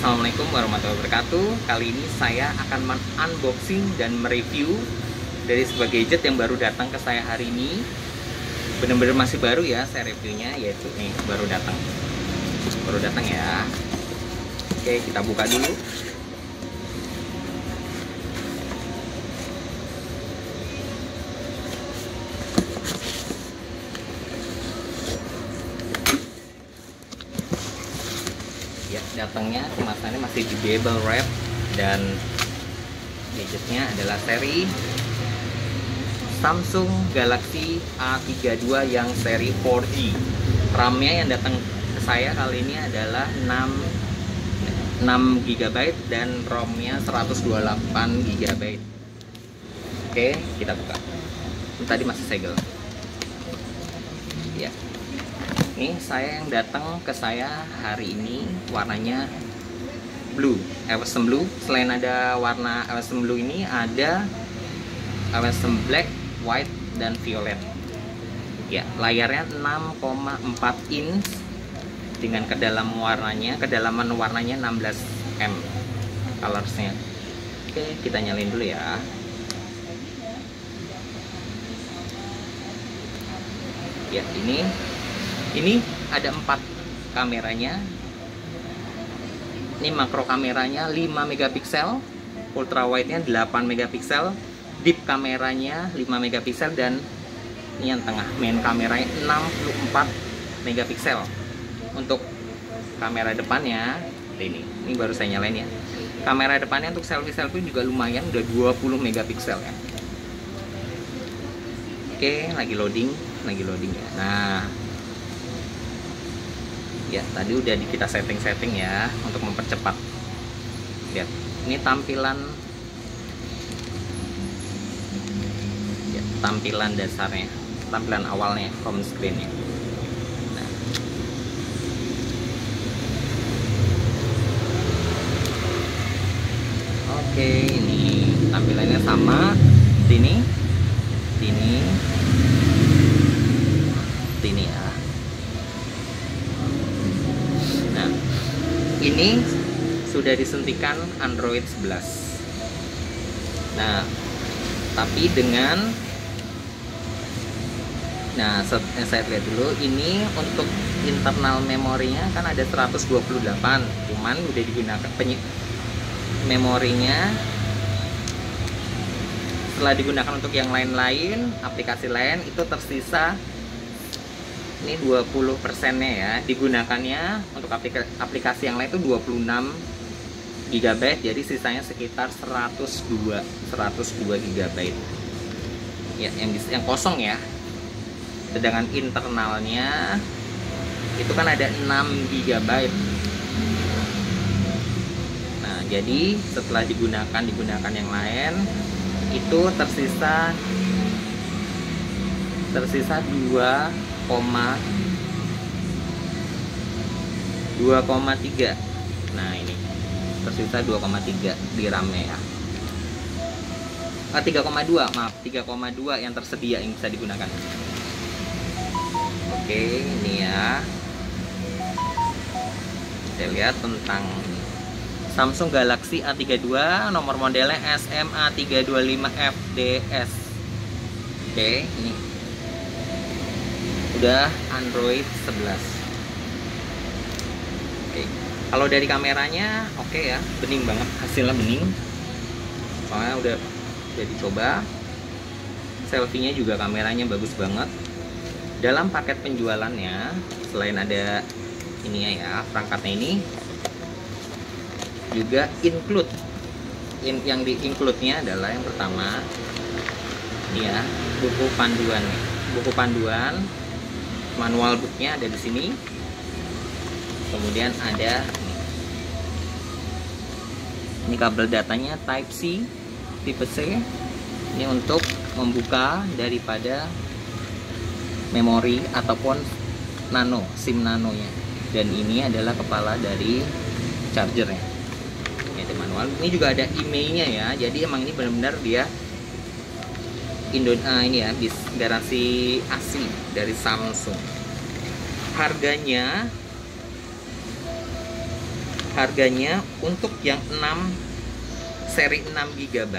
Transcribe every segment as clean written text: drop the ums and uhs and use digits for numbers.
Assalamualaikum warahmatullahi wabarakatuh. Kali ini saya akan unboxing dan mereview dari sebuah gadget yang baru datang ke saya hari ini. Bener-bener masih baru ya saya reviewnya, yaitu nih baru datang ya. Oke, kita buka dulu. Ya, datangnya kemasannya masih di bubble wrap dan gadgetnya adalah seri Samsung Galaxy A32 yang seri 4G. RAM-nya yang datang ke saya kali ini adalah 6 GB dan ROM-nya 128 GB. Oke, kita buka. Ini tadi masih segel. Ya. Ini saya yang datang ke saya hari ini warnanya blue, awesome blue. Selain ada warna awesome blue ini ada awesome black, white, dan violet. Ya, layarnya 6,4 inch dengan kedalaman warnanya 16 m colorsnya. Oke, kita nyalain dulu ya. Ya, ini ada 4 kameranya. Ini makro kameranya 5 megapiksel, ultra wide-nya 8 megapiksel, deep kameranya 5 megapiksel, dan ini yang tengah main kameranya 64 megapiksel. Untuk kamera depannya ini baru saya nyalain ya. Kamera depannya untuk selfie juga lumayan, udah 20 megapiksel ya. Oke, lagi loading ya. Nah, ya tadi udah kita setting ya untuk mempercepat. Lihat, ini tampilan dasarnya, tampilan awalnya, home screen-nya. Nah, oke, ini tampilannya sama. Ini ya. Nah, ini sudah disuntikan Android 11. Nah, tapi saya lihat dulu, ini untuk internal memorinya kan ada 128, cuman udah digunakan memorinya setelah digunakan untuk yang lain-lain, aplikasi lain itu tersisa ini 20%-nya ya, digunakannya untuk aplikasi yang lain itu 26 GB, jadi sisanya sekitar 102 GB ya, yang kosong ya. Sedangkan internalnya itu kan ada 6 GB. Nah, jadi setelah digunakan yang lain itu tersisa 2,3. Nah, ini tersisa 2,3 di RAM-nya ya. 3,2, maaf, 3,2 yang tersedia yang bisa digunakan. Oke, ini ya. Kita lihat tentang Samsung Galaxy A32, nomor modelnya SMA325FDS. Oke, ini udah Android 11. Oke, kalau dari kameranya oke ya, bening banget, hasilnya bening. Soalnya udah dicoba. Selfie-nya juga kameranya bagus banget. Dalam paket penjualannya, selain ada ininya ya, perangkatnya ini juga yang di-include-nya adalah yang pertama ini ya, buku panduan, manual booknya ada di sini. Kemudian ada ini kabel datanya Type C tipe C, ini untuk membuka daripada memori ataupun SIM nanonya, dan ini adalah kepala dari chargernya. Ini ada manual. Ini juga ada emailnya ya, jadi emang ini benar-benar dia ini ya, garansi asli dari Samsung. Harganya Harganya untuk yang 6 seri 6 GB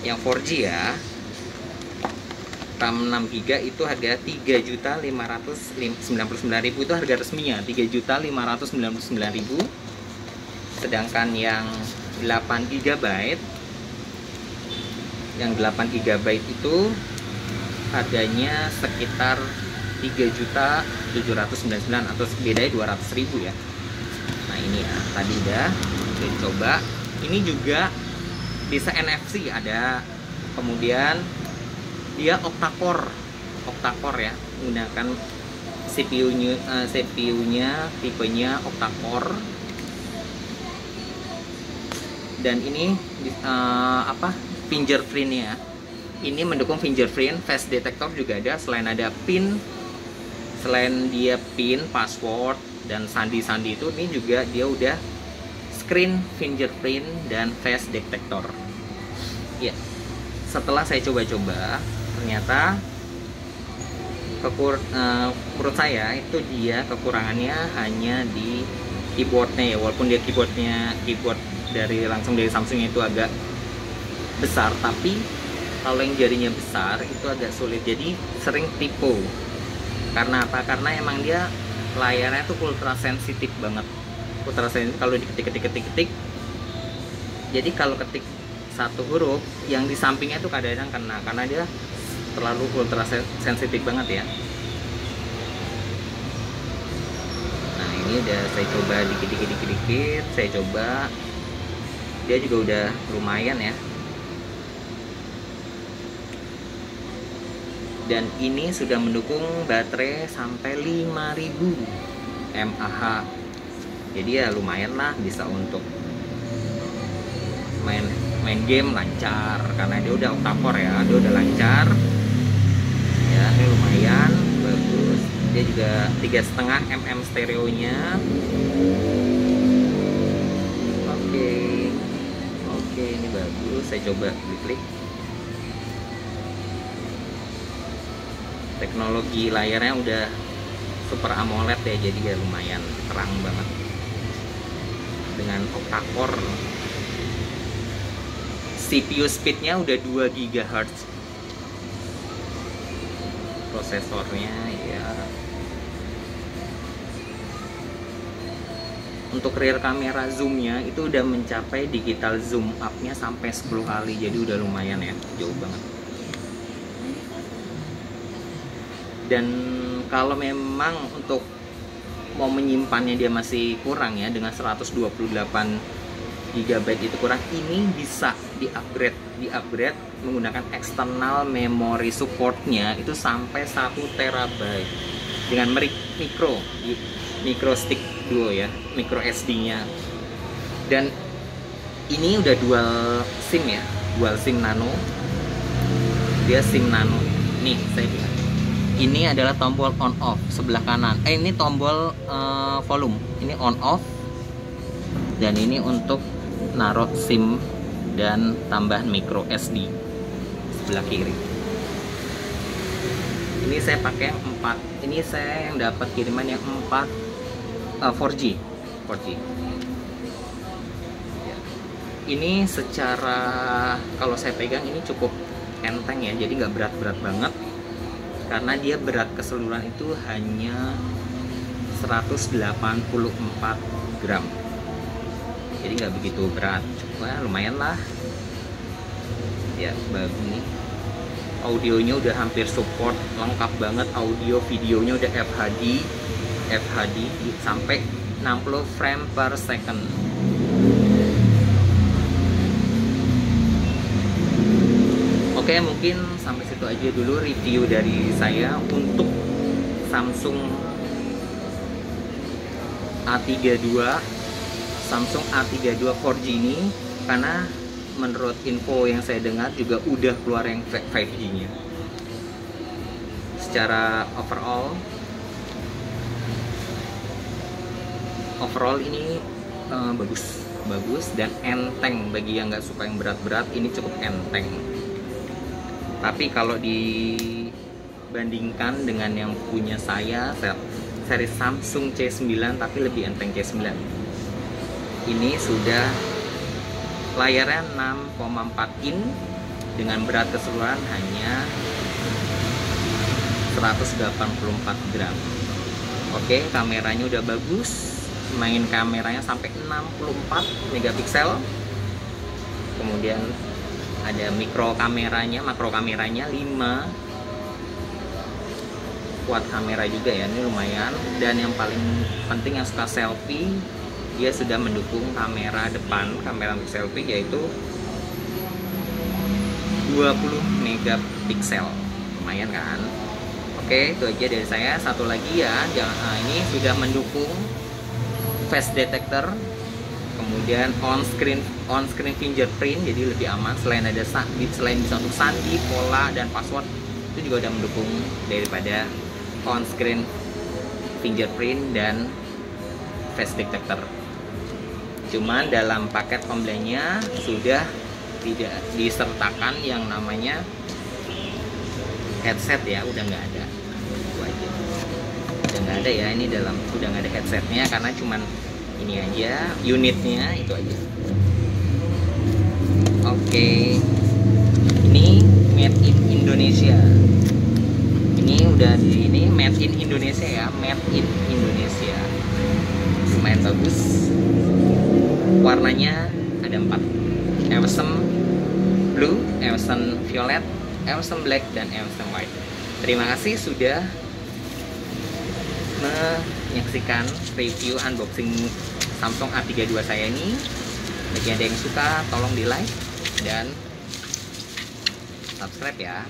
yang 4G ya, RAM 6 GB itu harga 3.599.000, itu harga resminya 3.599.000. Sedangkan yang 8 GB itu harganya sekitar 3.799.000 atau bedanya 200.000 ya. Nah ini ya, tadi udah coba. Ini juga bisa NFC ada, kemudian dia octa-core ya, menggunakan CPU-nya tipenya octa-core. Dan ini fingerprint-nya. Ini mendukung fingerprint, face detector juga ada. Selain dia pin, password dan sandi-sandi itu, ini juga dia udah screen fingerprint dan face detector. Ya, setelah saya coba-coba, ternyata menurut saya itu dia kekurangannya hanya di keyboardnya ya. Walaupun dia keyboard langsung dari Samsung itu agak besar, tapi kalau yang jarinya besar itu agak sulit, jadi sering tipu. Karena apa? Karena emang dia layarnya tuh ultra sensitif banget, ultra sensitif kalau diketik. Jadi kalau ketik satu huruf, yang di sampingnya tuh kadang-kadang kena, karena dia terlalu ultra sensitif banget ya. Nah ini udah saya coba dikit, saya coba, dia juga udah lumayan ya. Dan ini sudah mendukung baterai sampai 5000 mAh. Jadi ya lumayan lah, bisa untuk main game lancar, karena dia udah octa-core ya, dia udah lancar ya. Ini lumayan bagus. Dia juga 3,5 mm stereonya. Oke, ini bagus. Saya coba klik. Teknologi layarnya udah Super AMOLED ya, jadi ya lumayan terang banget dengan octa-core. CPU speednya udah 2 GHz. Prosesornya ya. Untuk rear kamera zoomnya itu udah mencapai digital zoom up-nya sampai 10 kali, jadi udah lumayan ya, jauh banget. Dan kalau memang untuk mau menyimpannya dia masih kurang ya, dengan 128 GB itu kurang, ini bisa di-upgrade menggunakan external memory supportnya itu sampai 1 TB dengan micro stick duo ya, micro SD-nya. Dan ini udah dual SIM ya, dual SIM nano. Dia SIM nano. Nih, saya bilang. Ini adalah tombol on off sebelah kanan. Ini tombol volume. Ini on off. Dan ini untuk naruh SIM dan tambahan micro SD sebelah kiri. Ini saya pakai 4. Ini saya yang dapat kiriman yang 4 4G. Ya. Ini secara kalau saya pegang ini cukup enteng ya. Jadi nggak berat-berat banget. Karena dia berat keseluruhan itu hanya 184 gram. Jadi nggak begitu berat, cuma lumayan lah ya. Bagus nih, audionya udah hampir support, lengkap banget. Audio videonya udah FHD sampai 60 frame per second. Oke, mungkin sampai situ aja dulu review dari saya untuk Samsung A32 4G ini, karena menurut info yang saya dengar juga udah keluar yang 5G-nya. Secara overall ini bagus dan enteng. Bagi yang nggak suka yang berat-berat, ini cukup enteng. Tapi kalau dibandingkan dengan yang punya saya seri Samsung C9 tapi lebih enteng C9. Ini sudah layarnya 6,4 in dengan berat keseluruhan hanya 184 gram. Oke, kameranya udah bagus. Main kameranya sampai 64 megapiksel. Kemudian ada makro kameranya 5. Kuat kamera juga ya, ini lumayan. Dan yang paling penting yang suka selfie, dia sudah mendukung kamera depan, kamera untuk selfie, yaitu 20 megapiksel. Lumayan kan? Oke, itu aja dari saya. Satu lagi ya, ini sudah mendukung face detector, kemudian on screen fingerprint, jadi lebih aman. Selain bisa untuk sandi, pola, dan password, itu juga udah mendukung daripada on screen fingerprint dan face detector. Cuman dalam paket pembeliannya sudah tidak disertakan yang namanya headset ya, udah nggak ada. Itu aja, udah nggak ada ya, ini udah nggak ada headsetnya karena cuman ini aja unitnya, itu aja. Oke, ini made in Indonesia. Ini udah ini made in Indonesia ya, made in Indonesia. Lumayan bagus. Warnanya ada 4: Ewson Blue, Ewson Violet, Ewson Black, dan Ewson White. Terima kasih sudah menyaksikan review unboxing Samsung A32 saya ini. Bagi Anda yang suka, tolong di like dan subscribe ya.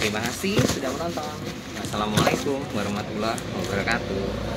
Terima kasih sudah menonton. Wassalamualaikum warahmatullahi wabarakatuh.